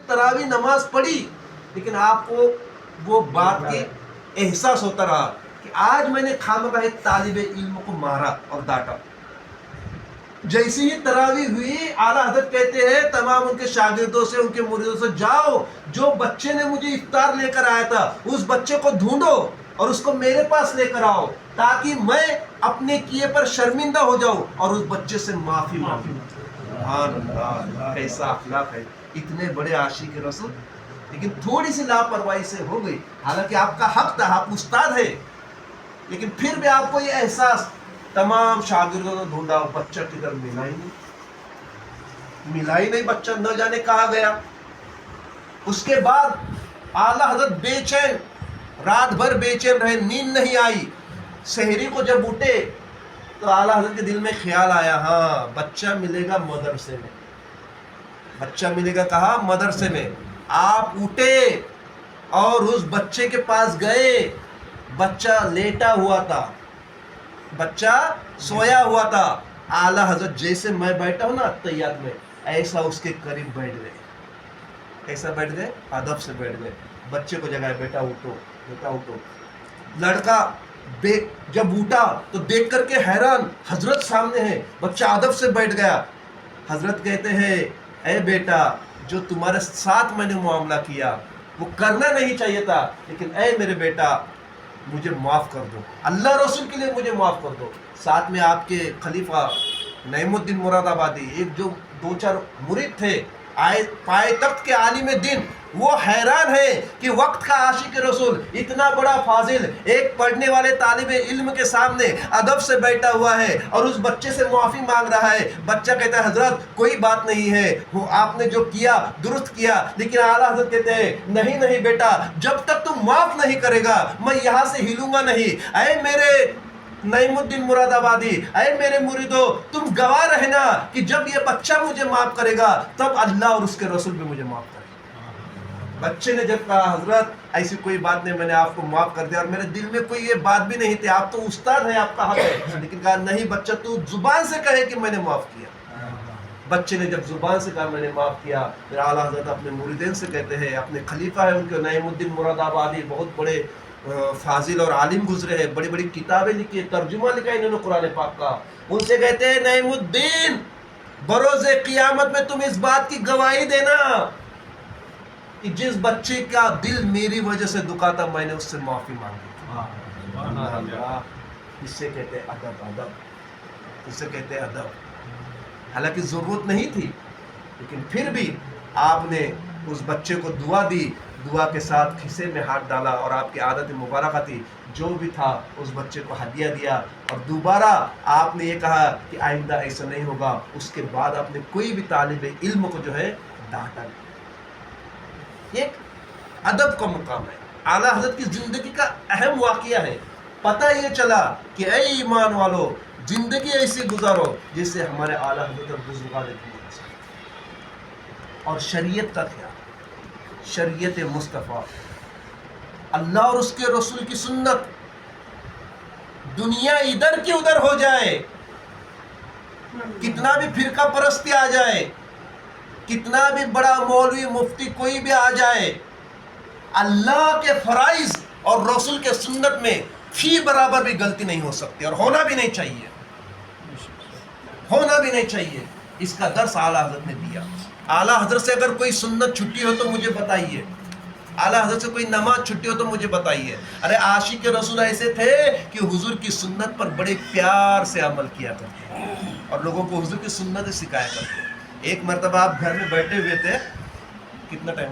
तरावी नमाज पढ़ी, लेकिन आपको वो बात की एहसास होता रहा कि आज मैंने खामखा एक तालिबे इल्म को मारा और डांटा। जैसे ही तरावी हुई, आला हज़रत कहते हैं तमाम उनके शागिर्दों से, उनके मुरीदों से, जाओ जो बच्चे ने मुझे इफ्तार लेकर आया था उस बच्चे को ढूंढो और उसको मेरे पास लेकर आओ, ताकि मैं अपने किए पर शर्मिंदा हो जाऊं और उस बच्चे से माफी मांगूं। सुभान अल्लाह, कैसा अखलाक है, इतने बड़े आशिक रसूल, लेकिन थोड़ी सी लापरवाही से हो गई। हालांकि आपका हक था, आप उस्ताद है, लेकिन फिर भी आपको ये एहसास, तमाम शागिर्दों ने ढूंढा, बच्चा किधर मिला ही नहीं, बच्चा न जाने कहाँ गया। उसके बाद आला हज़रत बेचैन, रात भर बेचैन रहे, नींद नहीं आई। सहरी को जब उठे तो आला हज़रत के दिल में ख्याल आया, हाँ बच्चा मिलेगा मदरसे में, बच्चा मिलेगा कहाँ, मदरसे में। आप उठे और उस बच्चे के पास गए। बच्चा लेटा हुआ था, बच्चा सोया हुआ था। आला हज़रत जैसे मैं बैठा हूँ ना तैयार में, ऐसा उसके करीब बैठ गए। कैसा बैठ गए, अदब से बैठ गए। बच्चे को जगाए, बेटा उठो, बेटा उठो। लड़का जब उठा तो देख करके हैरान, हजरत सामने है। बच्चा अदब से बैठ गया। हजरत कहते हैं, ए बेटा, जो तुम्हारे साथ मैंने मामला किया वो करना नहीं चाहिए था, लेकिन ए मेरे बेटा मुझे माफ़ कर दो, अल्लाह रसूल के लिए मुझे माफ़ कर दो। साथ में आपके खलीफा नईमुद्दीन मुरादाबादी, एक जो 2-4 मुरीद थे, आए पाए तख्त के आलिम दिन, वो हैरान है कि वक्त का आशिक रसूल, इतना बड़ा फाजिल, एक पढ़ने वाले तालिबे इल्म के सामने अदब से बैठा हुआ है और उस बच्चे से माफ़ी मांग रहा है। बच्चा कहता है, हजरत कोई बात नहीं है, वो आपने जो किया दुरुस्त किया, लेकिन आला हजरत कहते हैं, नहीं नहीं बेटा, जब तक तुम माफ़ नहीं करेगा मैं यहाँ से हिलूंगा नहीं। ऐ मेरे नईमुद्दीन मुरादाबादी, ऐ मेरे मुरीदो, तुम गवाह रहना कि जब ये बच्चा मुझे माफ़ करेगा तब अल्लाह और उसके रसूल भी मुझे माफ़ करेगा। बच्चे ने जब कहा, हजरत ऐसी कोई बात नहीं, मैंने आपको माफ़ कर दिया और मेरे दिल में कोई ये बात भी नहीं थी, आप तो उस्ताद हैं, आपका हक है, लेकिन कहा नहीं बच्चा, तू जुबान से कहे कि मैंने माफ़ किया। बच्चे ने जब जुबान से कहा मैंने माफ़ किया, फिर आला हज़रत अपने मुरीदीन से कहते हैं, अपने खलीफा है उनके नईमुद्दीन मुरादाबादी, बहुत बड़े फाजिल और आलिम गुजरे हैं, बड़ी बड़ी किताबें लिखी, तर्जुमा लिखा इन्होंने कुरान पाक का। उनसे कहते हैं, नईमुद्दीन, बरोज़े क़ियामत में तुम इस बात की गवाही देना कि जिस बच्चे का दिल मेरी वजह से दुखा था मैंने उससे माफ़ी मांगी। इससे कहते हैं अदब, अदब, इससे कहते हैं अदब। हालांकि ज़रूरत नहीं थी, लेकिन फिर भी आपने उस बच्चे को दुआ दी, दुआ के साथ खिसे में हाथ डाला और आपकी आदत मुबारक थी, जो भी था उस बच्चे को हदिया दिया और दोबारा आपने ये कहा कि आइंदा ऐसा नहीं होगा। उसके बाद आपने कोई भी तालिबे इल्म को जो है डांटा नहीं। एक अदब का मुकाम है। आला हज़रत की ज़िंदगी का अहम वाक़या है। पता ये चला कि ऐ ईमान वालों, ज़िंदगी ऐसी गुजारो जिससे हमारे आला हज़रत बुज़ुर्गान की और शरीयत का ख्याल, शरीयत मुस्तफ़ा, अल्लाह और उसके रसूल की सुन्नत, दुनिया इधर की उधर हो जाए, कितना भी फिरका परस्ती आ जाए, कितना भी बड़ा मौलवी मुफ्ती कोई भी आ जाए, अल्लाह के फराइज और रसूल के सुन्नत में फी बराबर भी गलती नहीं हो सकती और होना भी नहीं चाहिए, होना भी नहीं चाहिए। इसका दर्स आला हज़रत ने दिया। आला हज़रत से अगर कोई सुन्नत छुट्टी हो तो मुझे बताइए, आला हज़रत से कोई नमाज छुट्टी हो तो मुझे बताइए। अरे आशिक रसूल ऐसे थे कि हुजूर की सुन्नत पर बड़े प्यार से अमल किया करते और लोगों को हुजूर की सुन्नत सिखाया करते। एक मरतबा आप घर में बैठे हुए थे, कितना टाइम